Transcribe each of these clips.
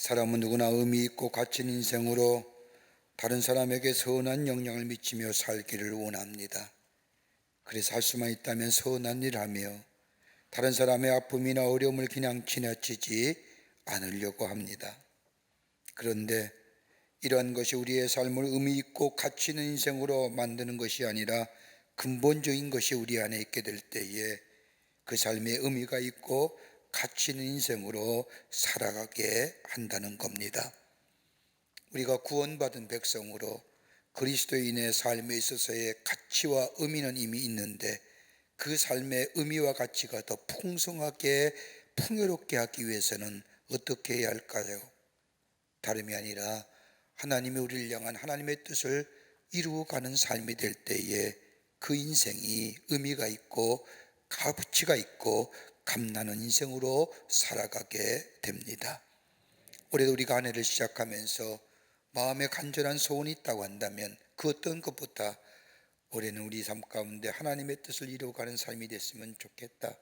사람은 누구나 의미 있고 가치 있는 인생으로 다른 사람에게 선한 영향을 미치며 살기를 원합니다. 그래서 할 수만 있다면 선한 일을 하며 다른 사람의 아픔이나 어려움을 그냥 지나치지 않으려고 합니다. 그런데 이러한 것이 우리의 삶을 의미 있고 가치 있는 인생으로 만드는 것이 아니라 근본적인 것이 우리 안에 있게 될 때에 그 삶에 의미가 있고 가치 있는 인생으로 살아가게 한다는 겁니다. 우리가 구원받은 백성으로 그리스도인의 삶에 있어서의 가치와 의미는 이미 있는데 그 삶의 의미와 가치가 더 풍성하게 풍요롭게 하기 위해서는 어떻게 해야 할까요? 다름이 아니라 하나님이 우리를 향한 하나님의 뜻을 이루어가는 삶이 될 때에 그 인생이 의미가 있고 가치가 있고 감나는 인생으로 살아가게 됩니다. 올해도 우리가 한 해를 시작하면서 마음에 간절한 소원이 있다고 한다면 그 어떤 것보다 올해는 우리 삶 가운데 하나님의 뜻을 이루어가는 삶이 됐으면 좋겠다.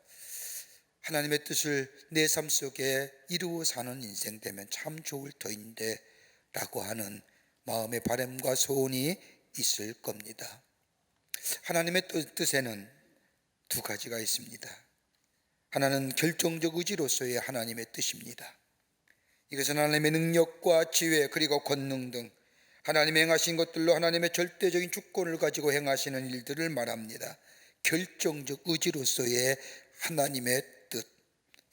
하나님의 뜻을 내 삶 속에 이루어 사는 인생 되면 참 좋을 터인데 라고 하는 마음의 바람과 소원이 있을 겁니다. 하나님의 뜻에는 두 가지가 있습니다. 하나는 결정적 의지로서의 하나님의 뜻입니다. 이것은 하나님의 능력과 지혜 그리고 권능 등 하나님이 행하신 것들로 하나님의 절대적인 주권을 가지고 행하시는 일들을 말합니다. 결정적 의지로서의 하나님의 뜻,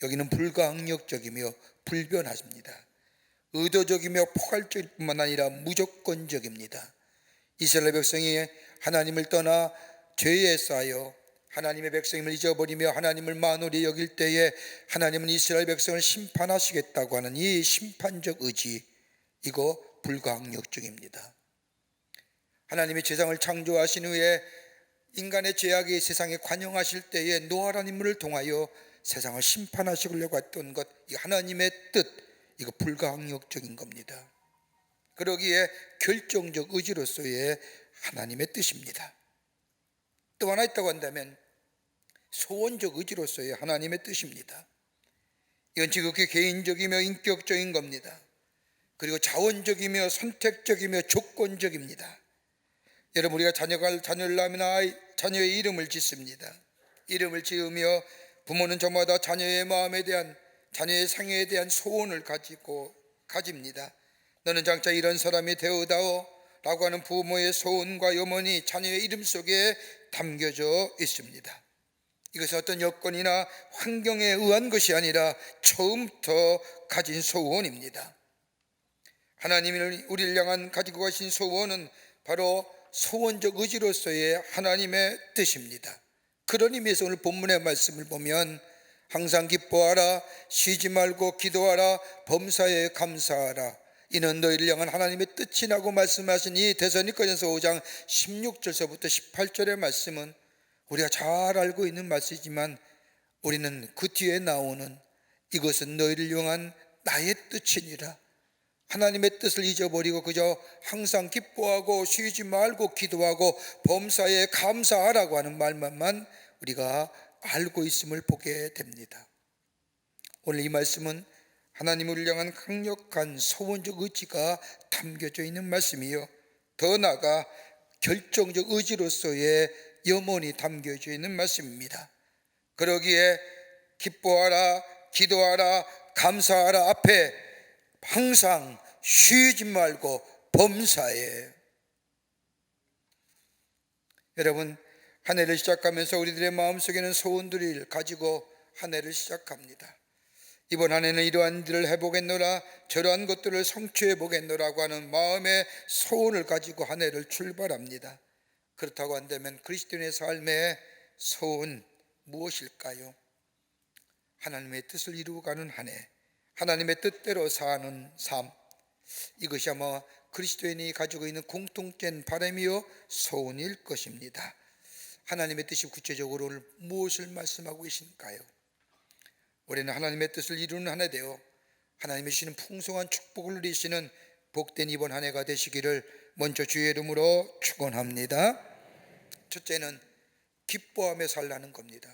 여기는 불가항력적이며 불변하십니다. 의도적이며 포괄적일 뿐만 아니라 무조건적입니다. 이스라엘 백성이 하나님을 떠나 죄에 쌓여 하나님의 백성임을 잊어버리며 하나님을 만홀히 여길 때에 하나님은 이스라엘 백성을 심판하시겠다고 하는 이 심판적 의지, 이거 불가항력적입니다. 하나님이 세상을 창조하신 후에 인간의 죄악이 세상에 관영하실 때에 노아라는 인물을 통하여 세상을 심판하시려고 했던 것, 이 하나님의 뜻, 이거 불가항력적인 겁니다. 그러기에 결정적 의지로서의 하나님의 뜻입니다. 또 하나 있다고 한다면 소원적 의지로서의 하나님의 뜻입니다. 이건 지극히 개인적이며 인격적인 겁니다. 그리고 자원적이며 선택적이며 조건적입니다. 여러분, 우리가 자녀를 낳으면 자녀의 이름을 짓습니다. 이름을 지으며 부모는 저마다 자녀의 마음에 대한, 자녀의 상해에 대한 소원을 가집니다. 너는 장차 이런 사람이 되어다오 라고 하는 부모의 소원과 염원이 자녀의 이름 속에 담겨져 있습니다. 이것은 어떤 여건이나 환경에 의한 것이 아니라 처음부터 가진 소원입니다. 하나님이 우리를 향한 가지고 가신 소원은 바로 소원적 의지로서의 하나님의 뜻입니다. 그런 의미에서 오늘 본문의 말씀을 보면 항상 기뻐하라, 쉬지 말고 기도하라, 범사에 감사하라, 이는 너희를 향한 하나님의 뜻이라고 말씀하신 이 데살로니가전서 5장 16절서부터 18절의 말씀은 우리가 잘 알고 있는 말씀이지만 우리는 그 뒤에 나오는 이것은 너희를 향한 나의 뜻이니라, 하나님의 뜻을 잊어버리고 그저 항상 기뻐하고 쉬지 말고 기도하고 범사에 감사하라고 하는 말만 우리가 알고 있음을 보게 됩니다. 오늘 이 말씀은 하나님을 향한 강력한 소원적 의지가 담겨져 있는 말씀이요, 더 나아가 결정적 의지로서의 염원이 담겨져 있는 말씀입니다. 그러기에 기뻐하라, 기도하라, 감사하라 앞에 항상 쉬지 말고 범사에. 여러분, 한 해를 시작하면서 우리들의 마음속에는 소원들을 가지고 한 해를 시작합니다. 이번 한 해는 이러한 일을 해보겠노라, 저러한 것들을 성취해 보겠노라고 하는 마음의 소원을 가지고 한 해를 출발합니다. 그렇다고 한다면 그리스도인의 삶의 소원 무엇일까요? 하나님의 뜻을 이루어가는 한 해, 하나님의 뜻대로 사는 삶, 이것이 아마 그리스도인이 가지고 있는 공통된 바람이요 소원일 것입니다. 하나님의 뜻이 구체적으로 오늘 무엇을 말씀하고 계신가요? 올해는 하나님의 뜻을 이루는 한 해 되어 하나님이 주시는 풍성한 축복을 누리시는 복된 이번 한 해가 되시기를 먼저 주의 이름으로 축원합니다. 첫째는 기뻐하며 살라는 겁니다.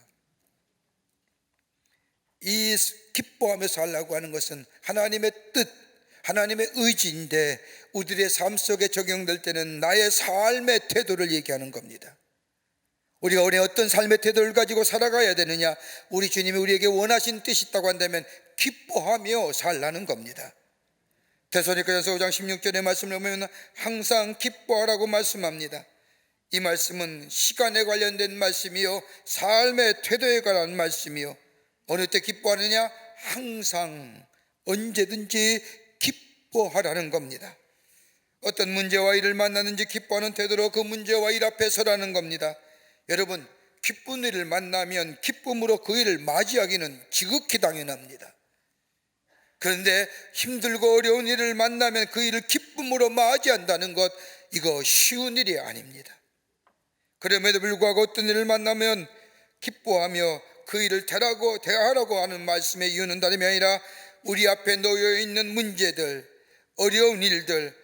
이 기뻐하며 살라고 하는 것은 하나님의 뜻, 하나님의 의지인데 우리들의 삶 속에 적용될 때는 나의 삶의 태도를 얘기하는 겁니다. 우리가 어떤 삶의 태도를 가지고 살아가야 되느냐, 우리 주님이 우리에게 원하신 뜻이 있다고 한다면 기뻐하며 살라는 겁니다. 데살로니가전서 5장 16절의 말씀을 보면 항상 기뻐하라고 말씀합니다. 이 말씀은 시간에 관련된 말씀이요, 삶의 태도에 관한 말씀이요. 어느 때 기뻐하느냐? 항상, 언제든지 기뻐하라는 겁니다. 어떤 문제와 일을 만나는지 기뻐하는 태도로 그 문제와 일 앞에 서라는 겁니다. 여러분, 기쁜 일을 만나면 기쁨으로 그 일을 맞이하기는 지극히 당연합니다. 그런데 힘들고 어려운 일을 만나면 그 일을 기쁨으로 맞이한다는 것, 이거 쉬운 일이 아닙니다. 그럼에도 불구하고 어떤 일을 만나면 기뻐하며 그 일을 대하라고 하는 말씀의 이유는 다름이 아니라 우리 앞에 놓여 있는 문제들, 어려운 일들,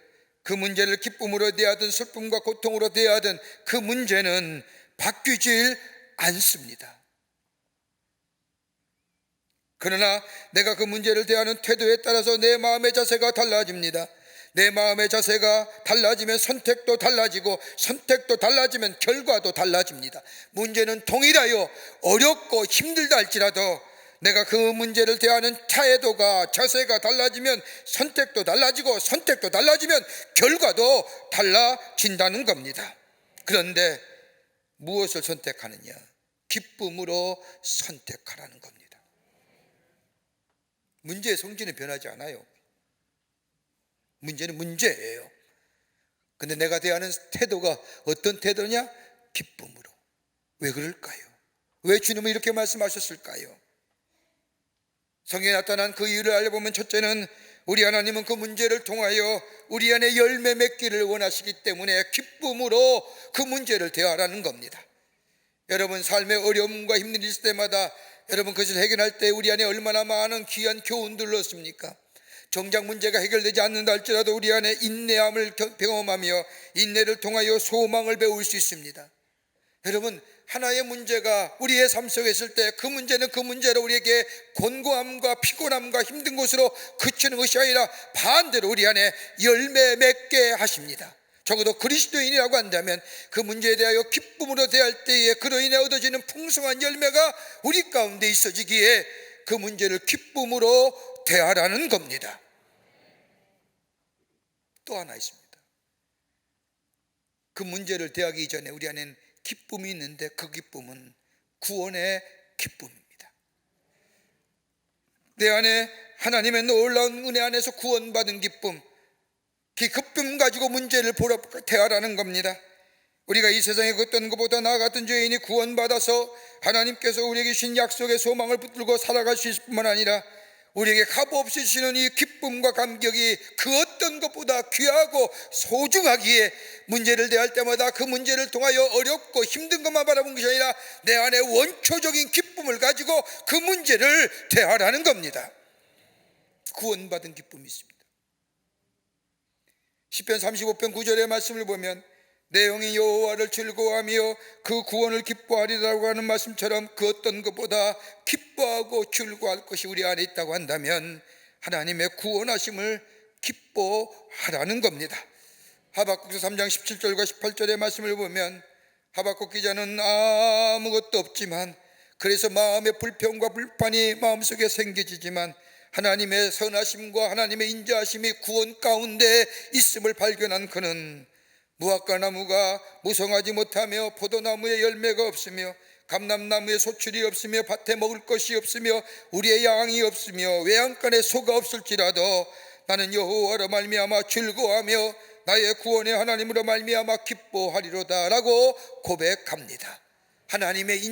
그 문제를 기쁨으로 대하든 슬픔과 고통으로 대하든 그 문제는 바뀌질 않습니다. 그러나 내가 그 문제를 대하는 태도에 따라서 내 마음의 자세가 달라집니다. 내 마음의 자세가 달라지면 선택도 달라지고, 선택도 달라지면 결과도 달라집니다. 문제는 동일하여 어렵고 힘들다 할지라도 내가 그 문제를 대하는 태도가, 자세가 달라지면 선택도 달라지고, 선택도 달라지면 결과도 달라진다는 겁니다. 그런데 무엇을 선택하느냐? 기쁨으로 선택하라는 겁니다. 문제의 성질은 변하지 않아요. 문제는 문제예요. 근데 내가 대하는 태도가 어떤 태도냐? 기쁨으로. 왜 그럴까요? 왜 주님은 이렇게 말씀하셨을까요? 성경에 나타난 그 이유를 알아보면, 첫째는 우리 하나님은 그 문제를 통하여 우리 안에 열매 맺기를 원하시기 때문에 기쁨으로 그 문제를 대하라는 겁니다. 여러분, 삶의 어려움과 힘든 일 있을 때마다 여러분 그것을 해결할 때 우리 안에 얼마나 많은 귀한 교훈들을 얻습니까? 정작 문제가 해결되지 않는다 할지라도 우리 안에 인내함을 경험하며 인내를 통하여 소망을 배울 수 있습니다. 여러분, 하나의 문제가 우리의 삶 속에 있을 때 그 문제는 그 문제로 우리에게 곤고함과 피곤함과 힘든 곳으로 그치는 것이 아니라 반대로 우리 안에 열매 맺게 하십니다. 적어도 그리스도인이라고 한다면 그 문제에 대하여 기쁨으로 대할 때에 그로 인해 얻어지는 풍성한 열매가 우리 가운데 있어지기에 그 문제를 기쁨으로 대하라는 겁니다. 또 하나 있습니다. 그 문제를 대하기 이전에 우리 안에는 기쁨이 있는데 그 기쁨은 구원의 기쁨입니다. 내 안에 하나님의 놀라운 은혜 안에서 구원받은 기쁨, 그 기쁨 가지고 문제를 대하라는 겁니다. 우리가 이 세상에 어떤 것보다 나아갔던 죄인이 구원받아서 하나님께서 우리에게 주신 약속의 소망을 붙들고 살아갈 수 있을 뿐만 아니라 우리에게 값없이 주시는 이 기쁨과 감격이 그 어떤 것보다 귀하고 소중하기에 문제를 대할 때마다 그 문제를 통하여 어렵고 힘든 것만 바라본 것이 아니라 내 안에 원초적인 기쁨을 가지고 그 문제를 대하라는 겁니다. 구원받은 기쁨이 있습니다. 시편 35편 9절의 말씀을 보면 내 영이 여호와를 즐거워하며 그 구원을 기뻐하리라고 하는 말씀처럼 그 어떤 것보다 기뻐하고 즐거워할 것이 우리 안에 있다고 한다면 하나님의 구원하심을 기뻐하라는 겁니다. 하박국서 3장 17절과 18절의 말씀을 보면 하박국 기자는 아무것도 없지만, 그래서 마음의 불평과 불판이 마음속에 생겨지지만 하나님의 선하심과 하나님의 인자하심이 구원 가운데 있음을 발견한 그는 무화과 나무가 무성하지 못하며 포도나무에 열매가 없으며 감람나무에 소출이 없으며 밭에 먹을 것이 없으며 우리의 양이 없으며 외양간에 소가 없을지라도 나는 여호와로 말미암아 즐거워하며 나의 구원의 하나님으로 말미암아 기뻐하리로다 라고 고백합니다. 하나님의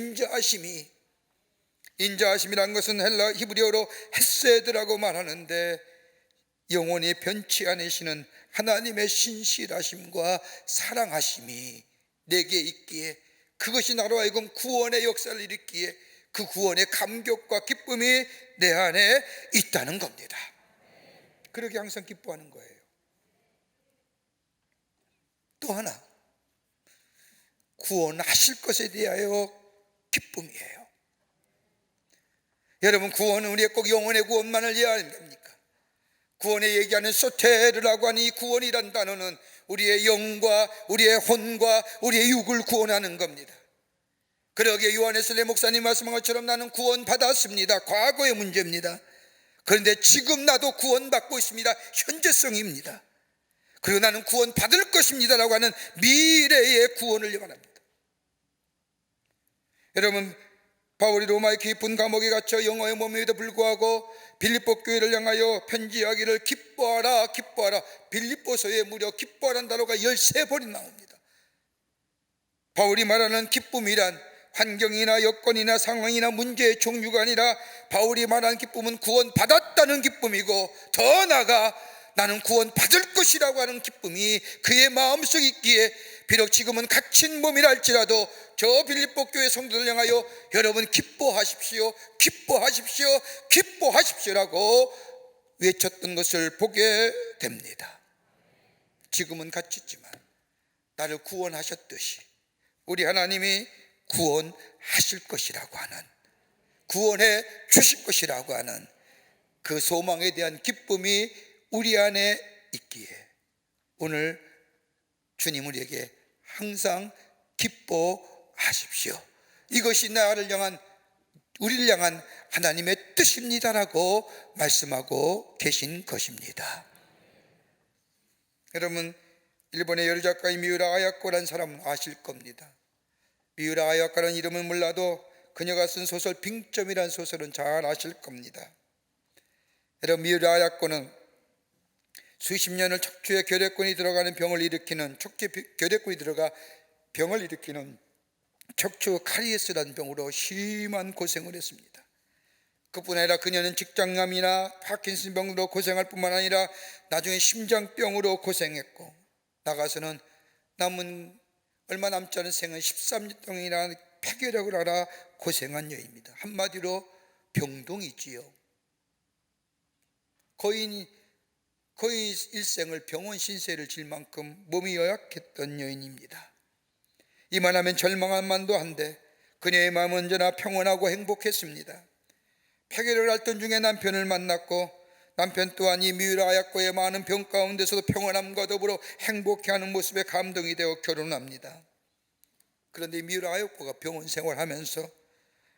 인자하심이란 것은 헬라 히브리어로 헤세드라고 말하는데 영원히 변치 않으시는 하나님의 신실하심과 사랑하심이 내게 있기에 그것이 나로 하여금 구원의 역사를 일으키기에 그 구원의 감격과 기쁨이 내 안에 있다는 겁니다. 그렇게 항상 기뻐하는 거예요. 또 하나, 구원하실 것에 대하여 기쁨이에요. 여러분, 구원은 우리의 꼭 영혼의 구원만을 이해하는 겁니까? 구원에 얘기하는 소테르라고 하는 이 구원이란 단어는 우리의 영과 우리의 혼과 우리의 육을 구원하는 겁니다. 그러기에 요한에슬레 목사님 말씀한 것처럼 나는 구원받았습니다. 과거의 문제입니다. 그런데 지금 나도 구원받고 있습니다. 현재성입니다. 그리고 나는 구원받을 것입니다 라고 하는 미래의 구원을 말합니다. 여러분, 바울이 로마의 깊은 감옥에 갇혀 영어의 몸에도 불구하고 빌립보 교회를 향하여 편지하기를 기뻐하라 기뻐하라, 빌립보서에 무려 기뻐하라는 단어가 13번이 나옵니다. 바울이 말하는 기쁨이란 환경이나 여건이나 상황이나 문제의 종류가 아니라 바울이 말하는 기쁨은 구원받았다는 기쁨이고, 더 나아가 나는 구원받을 것이라고 하는 기쁨이 그의 마음속에 있기에 비록 지금은 갇힌 몸이라 할지라도 저 빌립보 교회 성도들 향하여 여러분 기뻐하십시오, 기뻐하십시오, 기뻐하십시오라고 외쳤던 것을 보게 됩니다. 지금은 갇혔지만 나를 구원하셨듯이 우리 하나님이 구원하실 것이라고 하는, 구원해 주실 것이라고 하는 그 소망에 대한 기쁨이 우리 안에 있기에 오늘 주님 우리에게 항상 기뻐하십시오, 이것이 나를 향한, 우리를 향한 하나님의 뜻입니다라고 말씀하고 계신 것입니다. 여러분, 일본의 여류작가인 미우라 아야코라는 사람은 아실 겁니다. 미우라 아야코라는 이름은 몰라도 그녀가 쓴 소설 빙점이라는 소설은 잘 아실 겁니다. 여러분, 미우라 아야코는 수십 년을 척추에 결핵군이 들어가는 병을 일으키는, 척추에 결핵군이 들어가 병을 일으키는 척추 카리에스라는 병으로 심한 고생을 했습니다. 그뿐 아니라 그녀는 직장암이나 파킨슨 병으로 고생할 뿐만 아니라 나중에 심장병으로 고생했고, 나가서는 남은 얼마 남지 않은 생은 13년 동안이나 폐결핵을 알아 고생한 여인입니다. 한마디로 병동이지요. 거의 일생을 병원 신세를 질 만큼 몸이 연약했던 여인입니다. 이만하면 절망한 만도 한데 그녀의 마음은 언제나 평온하고 행복했습니다. 폐결을 앓던 중에 남편을 만났고, 남편 또한 이 미우라 아야코의 많은 병 가운데서도 평온함과 더불어 행복해하는 모습에 감동이 되어 결혼합니다. 그런데 미우라 아야코가 병원 생활하면서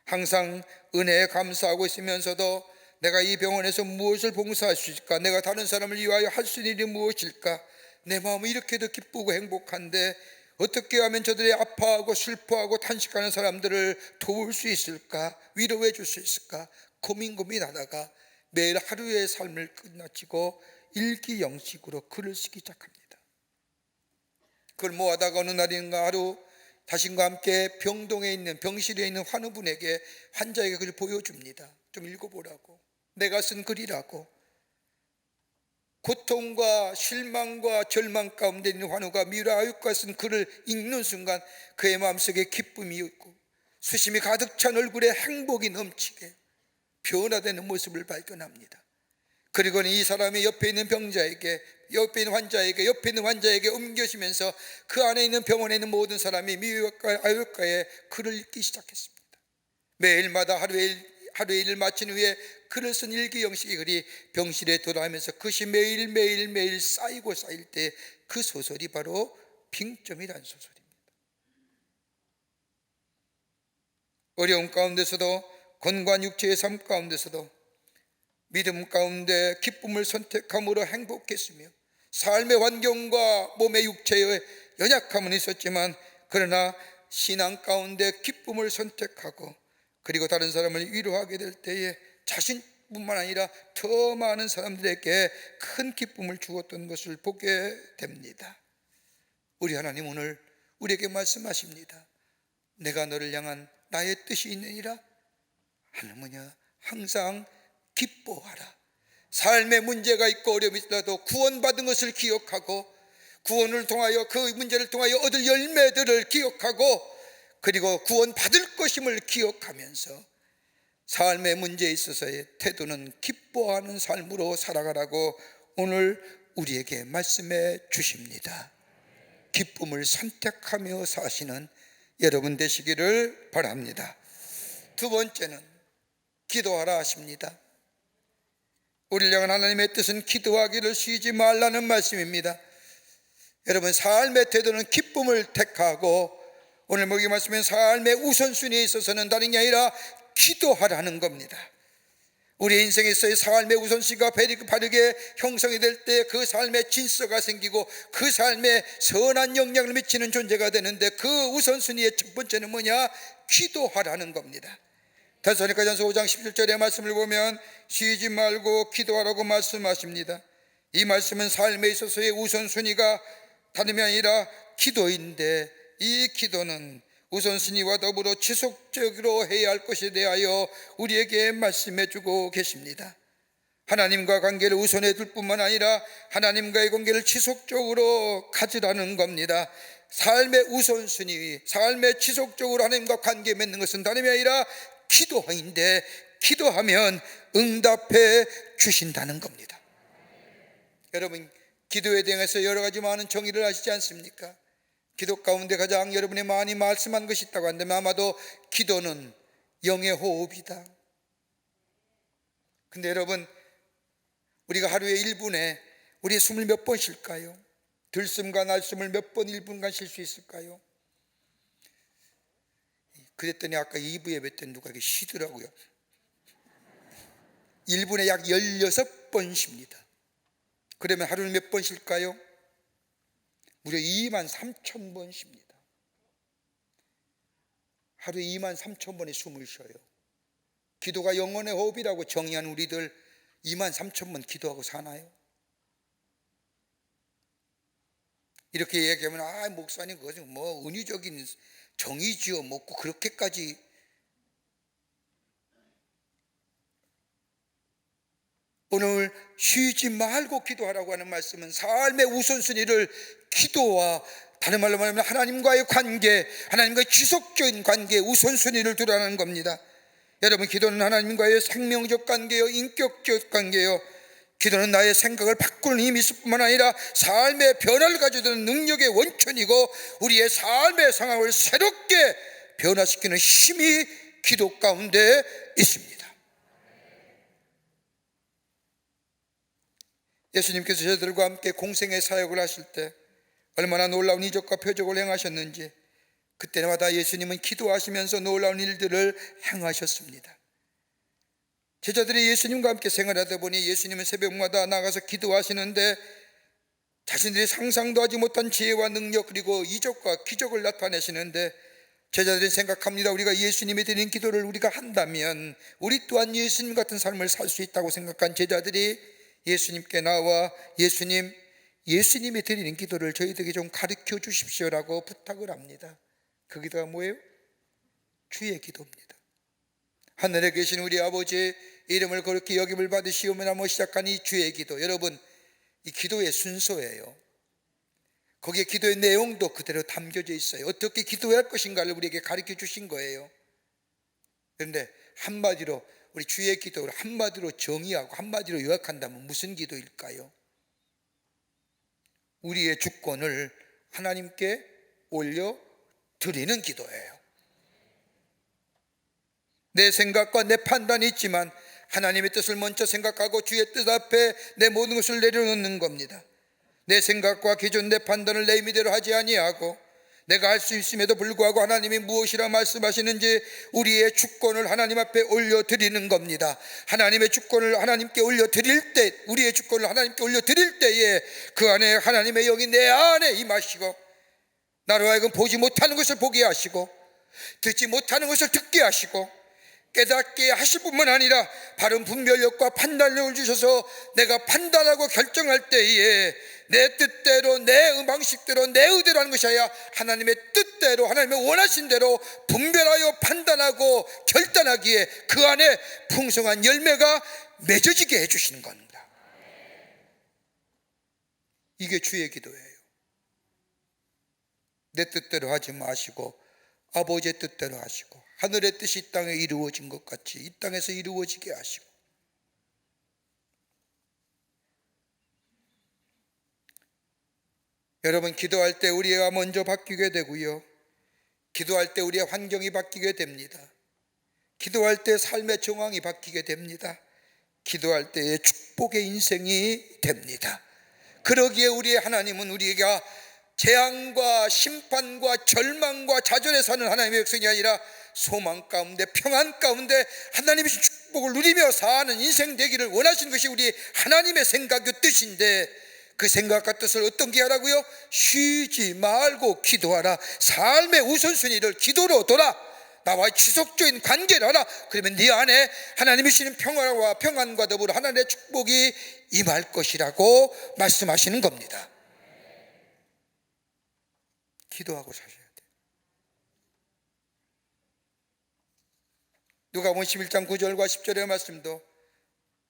항상 은혜에 감사하고 있으면서도 내가 이 병원에서 무엇을 봉사할 수 있을까, 내가 다른 사람을 위하여 할 수 있는 일이 무엇일까, 내 마음은 이렇게도 기쁘고 행복한데 어떻게 하면 저들이 아파하고 슬퍼하고 탄식하는 사람들을 도울 수 있을까, 위로해 줄 수 있을까 고민하다가 매일 하루의 삶을 끝마치고 일기 형식으로 글을 쓰기 시작합니다. 그걸 모아다가 어느 날인가 하루 자신과 함께 병동에 있는, 병실에 있는 환우분에게, 환자에게 그걸 보여줍니다. 좀 읽어보라고, 내가 쓴 글이라고. 고통과 실망과 절망 가운데 있는 환우가 미우라 아야코가 쓴 글을 읽는 순간 그의 마음속에 기쁨이 있고 수심이 가득 찬 얼굴에 행복이 넘치게 변화되는 모습을 발견합니다. 그리고는 이 사람이 옆에 있는 병자에게, 옆에 있는 환자에게 옮겨지면서 그 안에 있는 병원에 있는 모든 사람이 미우라 아야코의 글을 읽기 시작했습니다. 매일마다 하루의 일을 마친 후에 글을 쓴 일기 형식의 글이 병실에 돌아오면서 그것이 매일 쌓이고 쌓일 때 그 소설이 바로 빙점이라는 소설입니다. 어려움 가운데서도, 건강한 육체의 삶 가운데서도 믿음 가운데 기쁨을 선택함으로 행복했으며, 삶의 환경과 몸의 육체의 연약함은 있었지만 그러나 신앙 가운데 기쁨을 선택하고 그리고 다른 사람을 위로하게 될 때에 자신뿐만 아니라 더 많은 사람들에게 큰 기쁨을 주었던 것을 보게 됩니다. 우리 하나님 오늘 우리에게 말씀하십니다. 내가 너를 향한 나의 뜻이 있느니라. 하나님 뭐냐? 항상 기뻐하라. 삶의 문제가 있고 어려움이 있더라도 구원받은 것을 기억하고, 구원을 통하여 그 문제를 통하여 얻을 열매들을 기억하고, 그리고 구원받을 것임을 기억하면서 삶의 문제에 있어서의 태도는 기뻐하는 삶으로 살아가라고 오늘 우리에게 말씀해 주십니다. 기쁨을 선택하며 사시는 여러분 되시기를 바랍니다. 두 번째는 기도하라 하십니다. 우리를 향한 하나님의 뜻은 기도하기를 쉬지 말라는 말씀입니다. 여러분, 삶의 태도는 기쁨을 택하고, 오늘 목이 말씀은 삶의 우선순위에 있어서는 다른 게 아니라 기도하라는 겁니다. 우리 인생에서의 삶의 우선순위가 바르게 형성이 될 때 그 삶의 질서가 생기고 그 삶에 선한 영향을 미치는 존재가 되는데, 그 우선순위의 첫 번째는 뭐냐? 기도하라는 겁니다. 데살로니가전서 5장 17절의 말씀을 보면 쉬지 말고 기도하라고 말씀하십니다. 이 말씀은 삶에 있어서의 우선순위가 다름이 아니라 기도인데, 이 기도는 우선순위와 더불어 지속적으로 해야 할 것에 대하여 우리에게 말씀해 주고 계십니다. 하나님과 관계를 우선해 둘 뿐만 아니라 하나님과의 관계를 지속적으로 가지라는 겁니다. 삶의 우선순위, 삶의 지속적으로 하나님과 관계 맺는 것은 다름이 아니라 기도인데, 기도하면 응답해 주신다는 겁니다. 여러분, 기도에 대해서 여러 가지 많은 정의를 아시지 않습니까? 기도 가운데 가장 여러분이 많이 말씀한 것이 있다고 한다면 아마도 기도는 영의 호흡이다. 근데 여러분, 우리가 하루에 1분에 우리의 숨을 몇 번 쉴까요? 들숨과 날숨을 몇 번 1분간 쉴 수 있을까요? 그랬더니 아까 2부 예배 때 누가 이렇게 쉬더라고요. 1분에 약 16번 쉽니다. 그러면 하루를 몇 번 쉴까요? 무려 23,000번 쉽니다. 하루에 23,000번의 숨을 쉬어요. 기도가 영혼의 호흡이라고 정의한 우리들 23,000번 기도하고 사나요? 이렇게 얘기하면 목사님 그것은 뭐 은유적인 정의지요, 뭐 그렇게까지. 오늘 쉬지 말고 기도하라고 하는 말씀은 삶의 우선순위를 기도와, 다른 말로 말하면 하나님과의 관계, 하나님과의 지속적인 관계에 우선순위를 두라는 겁니다. 여러분, 기도는 하나님과의 생명적 관계요, 인격적 관계요. 기도는 나의 생각을 바꾸는 힘이 있을 뿐만 아니라 삶의 변화를 가져다는 능력의 원천이고, 우리의 삶의 상황을 새롭게 변화시키는 힘이 기도 가운데 있습니다. 예수님께서 저희들과 함께 공생의 사역을 하실 때 얼마나 놀라운 이적과 표적을 행하셨는지, 그때마다 예수님은 기도하시면서 놀라운 일들을 행하셨습니다. 제자들이 예수님과 함께 생활하다 보니 예수님은 새벽마다 나가서 기도하시는데 자신들이 상상도 하지 못한 지혜와 능력, 그리고 이적과 기적을 나타내시는데, 제자들은 생각합니다. 우리가 예수님이 드린 기도를 우리가 한다면 우리 또한 예수님 같은 삶을 살 수 있다고 생각한 제자들이 예수님께 나와 예수님이 드리는 기도를 저희들에게 좀 가르쳐 주십시오라고 부탁을 합니다. 그 기도가 뭐예요? 주의 기도입니다. 하늘에 계신 우리 아버지 이름을 거룩히 여김을 받으시오며 시작한 이 주의 기도, 여러분, 이 기도의 순서예요. 거기에 기도의 내용도 그대로 담겨져 있어요. 어떻게 기도해야 할 것인가를 우리에게 가르쳐 주신 거예요. 그런데 한마디로 우리 주의 기도를 한마디로 정의하고 한마디로 요약한다면 무슨 기도일까요? 우리의 주권을 하나님께 올려드리는 기도예요. 내 생각과 내 판단이 있지만 하나님의 뜻을 먼저 생각하고 주의 뜻 앞에 내 모든 것을 내려놓는 겁니다. 내 생각과 기존 내 판단을 내 의미대로 하지 아니하고, 내가 할 수 있음에도 불구하고 하나님이 무엇이라 말씀하시는지 우리의 주권을 하나님 앞에 올려드리는 겁니다. 하나님의 주권을 하나님께 올려드릴 때, 우리의 주권을 하나님께 올려드릴 때에 그 안에 하나님의 영이 내 안에 임하시고, 나로 하여금 보지 못하는 것을 보게 하시고 듣지 못하는 것을 듣게 하시고 깨닫게 하실 뿐만 아니라 바른 분별력과 판단력을 주셔서 내가 판단하고 결정할 때에 내 뜻대로, 내 방식대로, 내 의대로 하는 것이 아니라 하나님의 뜻대로, 하나님의 원하신 대로 분별하여 판단하고 결단하기에 그 안에 풍성한 열매가 맺어지게 해주시는 겁니다. 이게 주의 기도예요. 내 뜻대로 하지 마시고 아버지의 뜻대로 하시고, 하늘의 뜻이 이 땅에 이루어진 것 같이 이 땅에서 이루어지게 하시고, 여러분, 기도할 때 우리가 먼저 바뀌게 되고요, 기도할 때 우리의 환경이 바뀌게 됩니다. 기도할 때 삶의 정황이 바뀌게 됩니다. 기도할 때의 축복의 인생이 됩니다. 그러기에 우리의 하나님은 우리가 재앙과 심판과 절망과 좌절에 사는 하나님의 백성이 아니라 소망 가운데 평안 가운데 하나님의 축복을 누리며 사는 인생 되기를 원하시는 것이 우리 하나님의 생각과 뜻인데, 그 생각과 뜻을 어떻게 하라고요? 쉬지 말고 기도하라. 삶의 우선순위를 기도로 둬라. 나와 지속적인 관계를 하라. 그러면 네 안에 하나님이 주시는 평안과 더불어 하나님의 축복이 임할 것이라고 말씀하시는 겁니다. 기도하고 사셔야 돼. 누가복음 11장 9절과 10절의 말씀도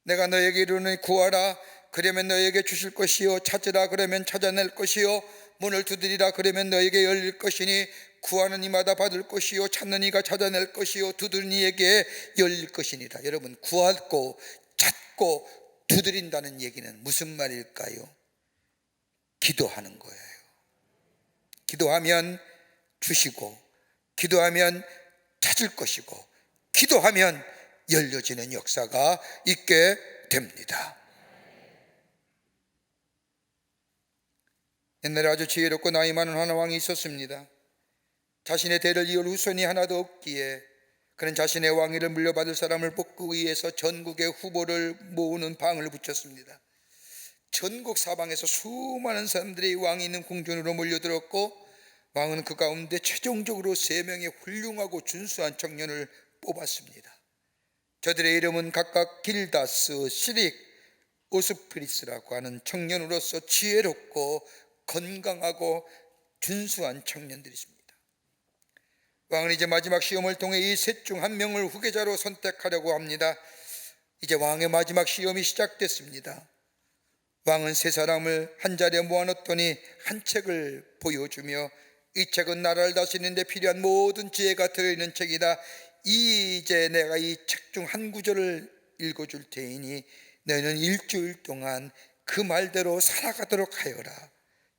내가 너에게 이르노니 구하라 그러면 너에게 주실 것이요, 찾으라 그러면 찾아낼 것이요, 문을 두드리라 그러면 너에게 열릴 것이니 구하는 이마다 받을 것이요, 찾는 이가 찾아낼 것이요, 두드리는 이에게 열릴 것이니라. 여러분, 구하고 찾고 두드린다는 얘기는 무슨 말일까요? 기도하는 거예요. 기도하면 주시고, 기도하면 찾을 것이고, 기도하면 열려지는 역사가 있게 됩니다. 옛날에 아주 지혜롭고 나이 많은 한 왕이 있었습니다. 자신의 대를 이을 후손이 하나도 없기에 그는 자신의 왕위를 물려받을 사람을 뽑기 위해서 전국의 후보를 모으는 방을 붙였습니다. 전국 사방에서 수많은 사람들이 왕이 있는 궁전으로 몰려들었고, 왕은 그 가운데 최종적으로 3명의 훌륭하고 준수한 청년을 뽑았습니다. 저들의 이름은 각각 길다스, 시릭, 오스프리스라고 하는 청년으로서 지혜롭고 건강하고 준수한 청년들이십니다. 왕은 이제 마지막 시험을 통해 이 셋 중 한 명을 후계자로 선택하려고 합니다. 이제 왕의 마지막 시험이 시작됐습니다. 왕은 3사람을 한 자리에 모아놓더니 한 책을 보여주며 이 책은 나라를 다스리는 데 필요한 모든 지혜가 들어있는 책이다. 이제 내가 이 책 중 한 구절을 읽어줄 테이니 너희는 일주일 동안 그 말대로 살아가도록 하여라.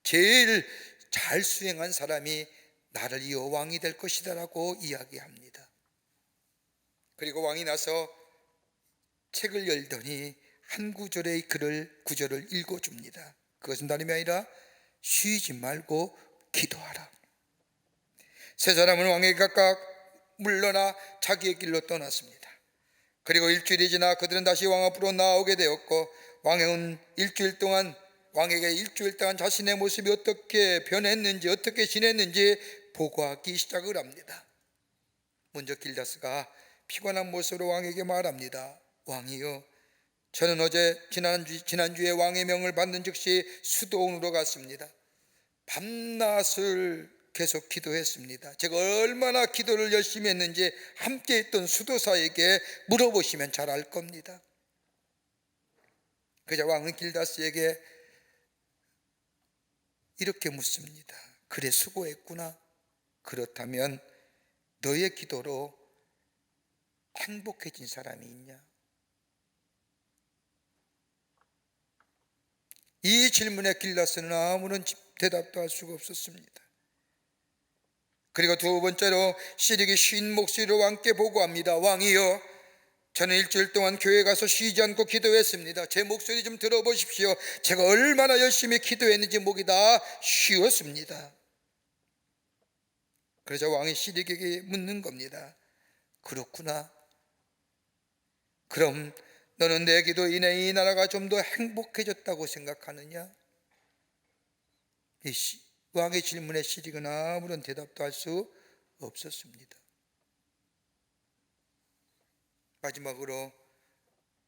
제일 잘 수행한 사람이 나를 이어 왕이 될 것이다 라고 이야기합니다. 그리고 왕이 나서 책을 열더니 한 구절의 구절을 읽어줍니다. 그것은 다름이 아니라 쉬지 말고 기도하라. 3사람은 왕에게 각각 물러나 자기의 길로 떠났습니다. 그리고 일주일이 지나 그들은 다시 왕 앞으로 나오게 되었고, 왕은 왕에게 일주일 동안 자신의 모습이 어떻게 변했는지, 어떻게 지냈는지 보고하기 시작을 합니다. 먼저 길다스가 피곤한 모습으로 왕에게 말합니다. 왕이여, 저는 어제 지난주에 왕의 명을 받는 즉시 수도원으로 갔습니다. 밤낮을 계속 기도했습니다. 제가 얼마나 기도를 열심히 했는지 함께 있던 수도사에게 물어보시면 잘 알 겁니다. 그자 왕은 길다스에게 이렇게 묻습니다. 그래, 수고했구나. 그렇다면 너의 기도로 행복해진 사람이 있냐? 이 질문에 길다스는 아무런 대답도 할 수가 없었습니다. 그리고 2번째로 시릭이 쉰 목소리로 왕께 보고합니다. 왕이여, 저는 일주일 동안 교회에 가서 쉬지 않고 기도했습니다. 제 목소리 좀 들어보십시오. 제가 얼마나 열심히 기도했는지 목이 다 쉬었습니다. 그러자 왕이 시릭에게 묻는 겁니다. 그렇구나. 그럼 너는 내 기도 인해 이 나라가 좀 더 행복해졌다고 생각하느냐? 왕의 질문에 시릭은 아무런 대답도 할 수 없었습니다. 마지막으로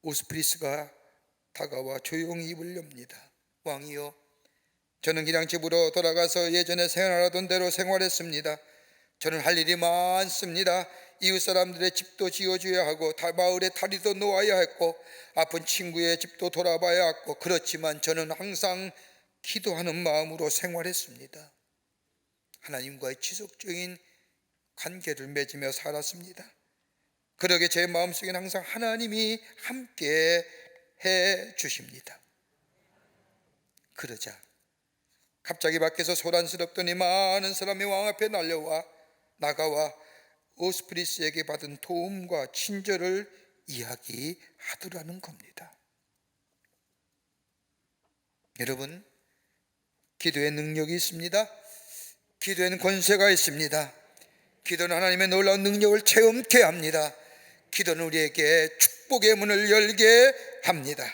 오스프리스가 다가와 조용히 입을 엽니다. 왕이여, 저는 그냥 집으로 돌아가서 예전에 생활하던 대로 생활했습니다. 저는 할 일이 많습니다. 이웃 사람들의 집도 지어줘야 하고 마을에 다리도 놓아야 했고 아픈 친구의 집도 돌아봐야 했고, 그렇지만 저는 항상 기도하는 마음으로 생활했습니다. 하나님과의 지속적인 관계를 맺으며 살았습니다. 그러게 제 마음속에는 항상 하나님이 함께 해 주십니다. 그러자 갑자기 밖에서 소란스럽더니 많은 사람이 왕 앞에 나가와 오스프리스에게 받은 도움과 친절을 이야기하더라는 겁니다. 여러분, 기도의 능력이 있습니다. 기도에는 권세가 있습니다. 기도는 하나님의 놀라운 능력을 체험케 합니다. 기도는 우리에게 축복의 문을 열게 합니다.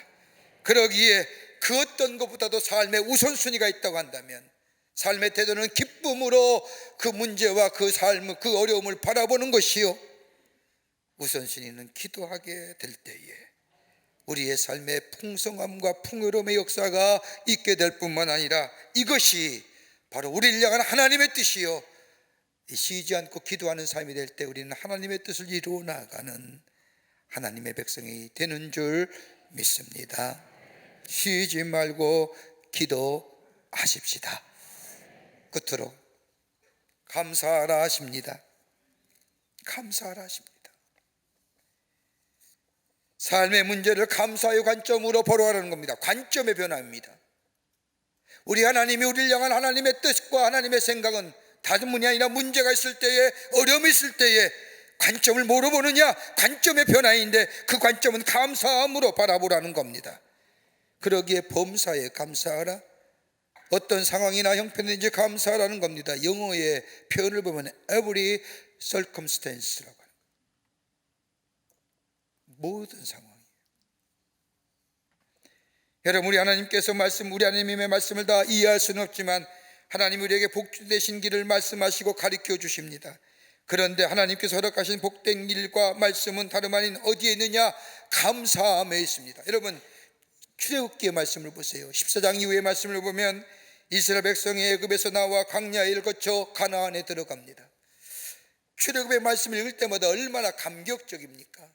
그러기에 그 어떤 것보다도 삶의 우선순위가 있다고 한다면, 삶의 태도는 기쁨으로 그 문제와 그 삶, 그 어려움을 바라보는 것이요, 우선순위는 기도하게 될 때에 우리의 삶의 풍성함과 풍요로움의 역사가 있게 될 뿐만 아니라, 이것이 바로 우리를 향한 하나님의 뜻이요, 쉬지 않고 기도하는 삶이 될 때 우리는 하나님의 뜻을 이루어 나가는 하나님의 백성이 되는 줄 믿습니다. 쉬지 말고 기도하십시다. 끝으로 감사하라 하십니다. 감사하라 하십니다. 삶의 문제를 감사의 관점으로 보러가는 겁니다. 관점의 변화입니다. 우리 하나님이 우리를 향한 하나님의 뜻과 하나님의 생각은 다른 분이 아니라 문제가 있을 때에, 어려움이 있을 때에 관점을 뭐로 보느냐? 관점의 변화인데 그 관점은 감사함으로 바라보라는 겁니다. 그러기에 범사에 감사하라, 어떤 상황이나 형편인지 감사하라는 겁니다. 영어의 표현을 보면 every circumstance라고 하는 거예요. 모든 상황이에요. 여러분, 우리 하나님께서 우리 하나님의 말씀을 다 이해할 수는 없지만 하나님 우리에게 복주 되신 길을 말씀하시고 가르쳐 주십니다. 그런데 하나님께서 허락하신 복된 길과 말씀은 다름 아닌 어디에 있느냐? 감사함에 있습니다. 여러분, 출애굽기의 말씀을 보세요. 14장 이후의 말씀을 보면 이스라엘 백성이 애굽에서 나와 광야를 거쳐 가나안에 들어갑니다. 출애굽의 말씀을 읽을 때마다 얼마나 감격적입니까?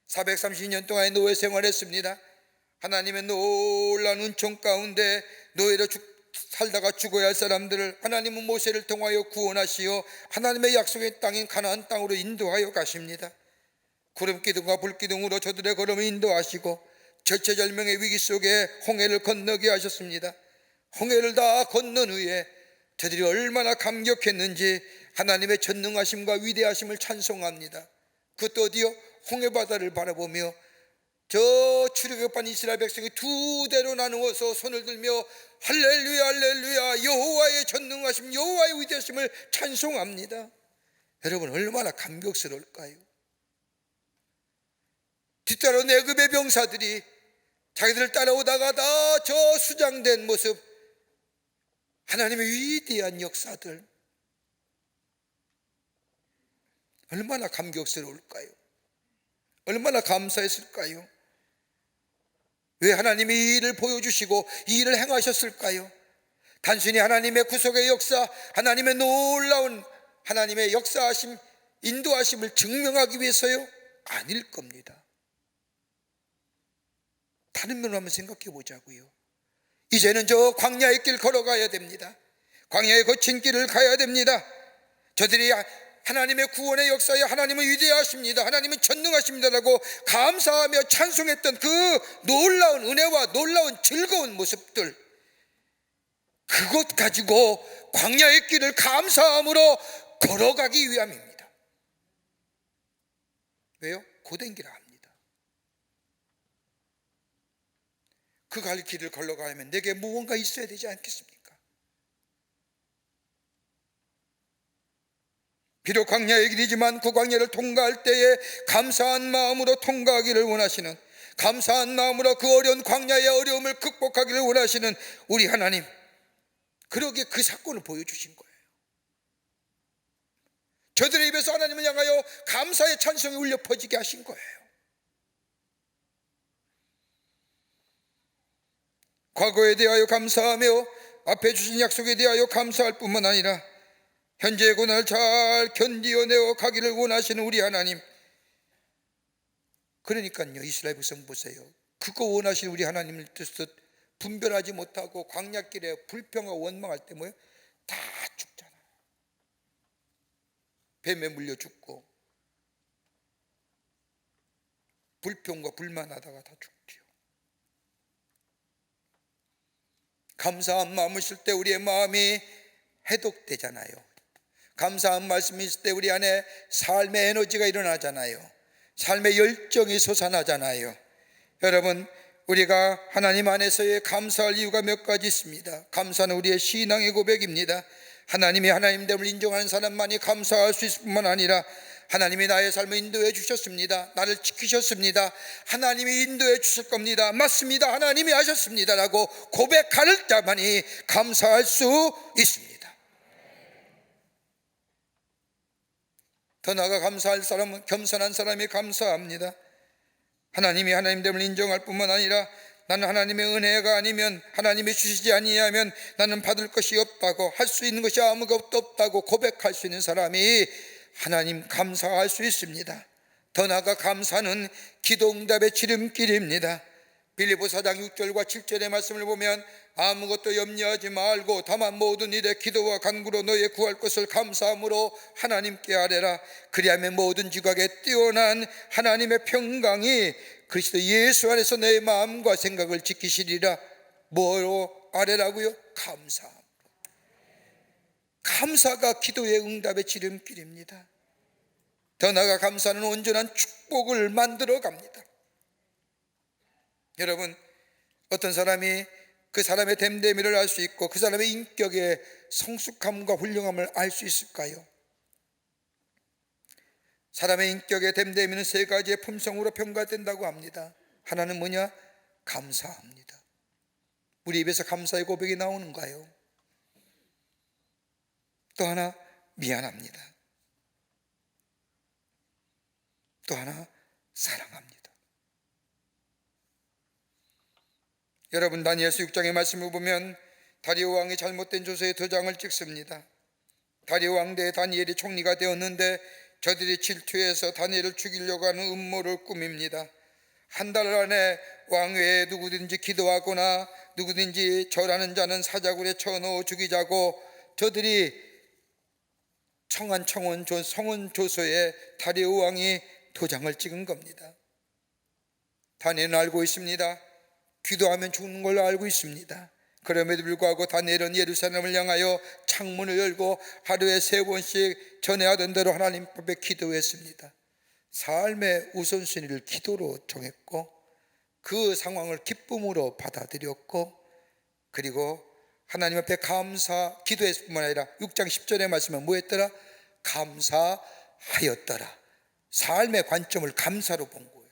430년 동안의 노예 생활했습니다. 하나님의 놀라운 은총 가운데 노예로 살다가 죽어야 할 사람들을 하나님은 모세를 통하여 구원하시어 하나님의 약속의 땅인 가나안 땅으로 인도하여 가십니다. 구름기둥과 불기둥으로 저들의 걸음을 인도하시고 절체절명의 위기 속에 홍해를 건너게 하셨습니다. 홍해를 다 건넌 후에 저들이 얼마나 감격했는지 하나님의 전능하심과 위대하심을 찬송합니다. 그것도 어디요? 홍해바다를 바라보며 저 출애굽한 이스라엘 백성이 두 대로 나누어서 손을 들며 할렐루야 할렐루야, 여호와의 전능하심, 여호와의 위대하심을 찬송합니다. 여러분, 얼마나 감격스러울까요? 뒤따라온 애굽의 병사들이 자기들을 따라오다가 다 저 수장된 모습, 하나님의 위대한 역사들, 얼마나 감격스러울까요? 얼마나 감사했을까요? 왜 하나님이 이 일을 보여주시고 이 일을 행하셨을까요? 단순히 하나님의 구속의 역사, 하나님의 놀라운 하나님의 역사하심, 인도하심을 증명하기 위해서요? 아닐 겁니다. 다른 면으로 한번 생각해 보자고요. 이제는 저 광야의 길 걸어가야 됩니다. 광야의 거친 길을 가야 됩니다. 저들이 하나님의 구원의 역사에 하나님은 위대하십니다, 하나님은 전능하십니다라고 감사하며 찬송했던 그 놀라운 은혜와 놀라운 즐거운 모습들, 그것 가지고 광야의 길을 감사함으로 걸어가기 위함입니다. 왜요? 고된 길을 압니다. 그 갈 길을 걸어가려면 내게 무언가 있어야 되지 않겠습니까? 비록 광야의 길이지만 그 광야를 통과할 때에 감사한 마음으로 통과하기를 원하시는, 감사한 마음으로 그 어려운 광야의 어려움을 극복하기를 원하시는 우리 하나님, 그러기에 그 사건을 보여주신 거예요. 저들의 입에서 하나님을 향하여 감사의 찬송이 울려 퍼지게 하신 거예요. 과거에 대하여 감사하며 앞에 주신 약속에 대하여 감사할 뿐만 아니라 현재의 고난을 잘 견디어내어 가기를 원하시는 우리 하나님, 그러니까요, 이스라엘 백성 보세요. 그거 원하시는 우리 하나님을 뜻을 분별하지 못하고 광야길에 불평하고 원망할 때 뭐예요? 다 죽잖아요. 뱀에 물려 죽고 불평과 불만하다가 다 죽지요. 감사한 마음을 쓸 때 우리의 마음이 해독되잖아요. 감사한 말씀이 있을 때 우리 안에 삶의 에너지가 일어나잖아요. 삶의 열정이 솟아나잖아요. 여러분, 우리가 하나님 안에서의 감사할 이유가 몇 가지 있습니다. 감사는 우리의 신앙의 고백입니다. 하나님이 하나님됨을 인정하는 사람만이 감사할 수 있을 뿐만 아니라 하나님이 나의 삶을 인도해 주셨습니다. 나를 지키셨습니다. 하나님이 인도해 주실 겁니다. 맞습니다. 하나님이 하셨습니다 라고 고백할 자만이 감사할 수 있습니다. 더 나아가 감사할 사람은 겸손한 사람이 감사합니다. 하나님이 하나님됨을 인정할 뿐만 아니라 나는 하나님의 은혜가 아니면, 하나님이 주시지 아니하면 나는 받을 것이 없다고, 할 수 있는 것이 아무것도 없다고 고백할 수 있는 사람이 하나님 감사할 수 있습니다. 더 나아가 감사는 기도응답의 지름길입니다. 빌립보 4장 6절과 7절의 말씀을 보면 아무것도 염려하지 말고 다만 모든 일에 기도와 간구로 너의 구할 것을 감사함으로 하나님께 아뢰라. 그리하면 모든 지각에 뛰어난 하나님의 평강이 그리스도 예수 안에서 너의 마음과 생각을 지키시리라. 뭐로 아뢰라고요? 감사. 감사가 기도의 응답의 지름길입니다. 더 나아가 감사는 온전한 축복을 만들어 갑니다. 여러분, 어떤 사람이 그 사람의 됨됨이를 알 수 있고 그 사람의 인격의 성숙함과 훌륭함을 알 수 있을까요? 사람의 인격의 됨됨이는 세 가지의 품성으로 평가된다고 합니다. 하나는 뭐냐? 감사합니다. 우리 입에서 감사의 고백이 나오는가요? 또 하나, 미안합니다. 또 하나, 사랑합니다. 여러분, 다니엘서 6장의 말씀을 보면 다리오 왕이 잘못된 조서에 도장을 찍습니다. 다리오 왕대에 다니엘이 총리가 되었는데 저들이 질투해서 다니엘을 죽이려고 하는 음모를 꾸밉니다. 한 달 안에 왕 외에 누구든지 기도하거나 누구든지 절하는 자는 사자굴에 쳐넣어 죽이자고 저들이 청한 성원 조서에 다리오 왕이 도장을 찍은 겁니다. 다니엘은 알고 있습니다. 기도하면 죽는 걸로 알고 있습니다. 그럼에도 불구하고 다니엘은 예루살렘을 향하여 창문을 열고 하루에 3번씩 전에 하던 대로 하나님 앞에 기도했습니다. 삶의 우선순위를 기도로 정했고 그 상황을 기쁨으로 받아들였고, 그리고 하나님 앞에 기도했을 뿐만 아니라 6장 10절의 말씀은 뭐였더라? 감사하였더라. 삶의 관점을 감사로 본 거예요.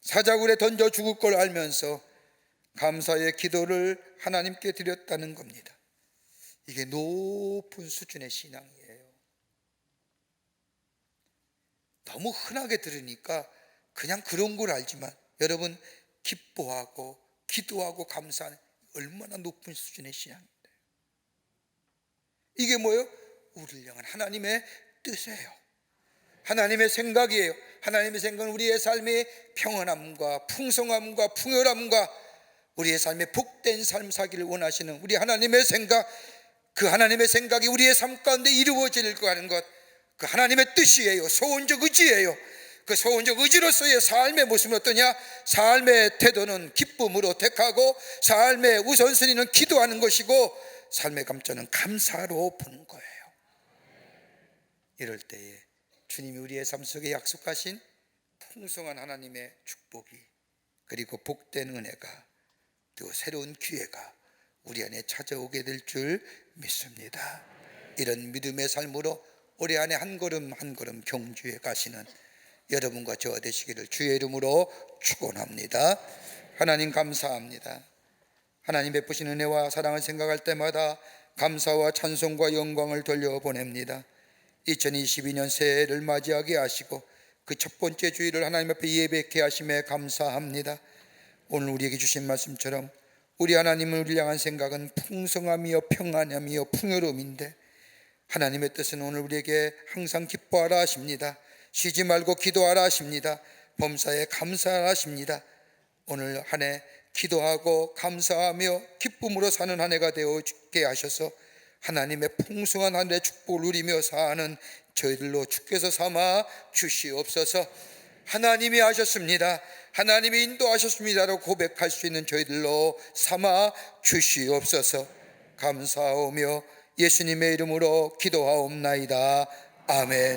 사자굴에 던져 죽을 걸 알면서 감사의 기도를 하나님께 드렸다는 겁니다. 이게 높은 수준의 신앙이에요. 너무 흔하게 들으니까 그냥 그런 걸 알지만 여러분, 기뻐하고 기도하고 감사하는 얼마나 높은 수준의 신앙입니다. 이게 뭐예요? 우리를 향한 하나님의 뜻이에요. 하나님의 생각이에요. 하나님의 생각은 우리의 삶의 평안함과 풍성함과 풍요함과 우리의 삶의 복된 삶 사기를 원하시는 우리 하나님의 생각, 그 하나님의 생각이 우리의 삶 가운데 이루어질 거라는 것, 그 하나님의 뜻이에요. 소원적 의지예요. 그 소원적 의지로서의 삶의 모습은 어떠냐? 삶의 태도는 기쁨으로 택하고 삶의 우선순위는 기도하는 것이고 삶의 감정은 감사로 보는 거예요. 이럴 때에 주님이 우리의 삶 속에 약속하신 풍성한 하나님의 축복이, 그리고 복된 은혜가, 또 새로운 기회가 우리 안에 찾아오게 될 줄 믿습니다. 이런 믿음의 삶으로 올해 안에 한 걸음 한 걸음 경주에 가시는 여러분과 저 되시기를 주의 이름으로 축원합니다. 하나님 감사합니다. 하나님 베푸신 은혜와 사랑을 생각할 때마다 감사와 찬송과 영광을 돌려보냅니다. 2022년 새해를 맞이하게 하시고 그 첫 번째 주일을 하나님 앞에 예배케 하심에 감사합니다. 오늘 우리에게 주신 말씀처럼 우리 하나님을 우리를 향한 생각은 풍성함이요 평안함이요 풍요로움인데 하나님의 뜻은 오늘 우리에게 항상 기뻐하라 하십니다. 쉬지 말고 기도하라 하십니다. 범사에 감사하라 하십니다. 오늘 한 해 기도하고 감사하며 기쁨으로 사는 한 해가 되어지게 하셔서 하나님의 풍성한 하늘의 축복을 누리며 사는 저희들로 주께서 삼아 주시옵소서. 하나님이 하셨습니다, 하나님이 인도하셨습니다라고 고백할 수 있는 저희들로 삼아 주시옵소서. 감사하며 예수님의 이름으로 기도하옵나이다. 아멘.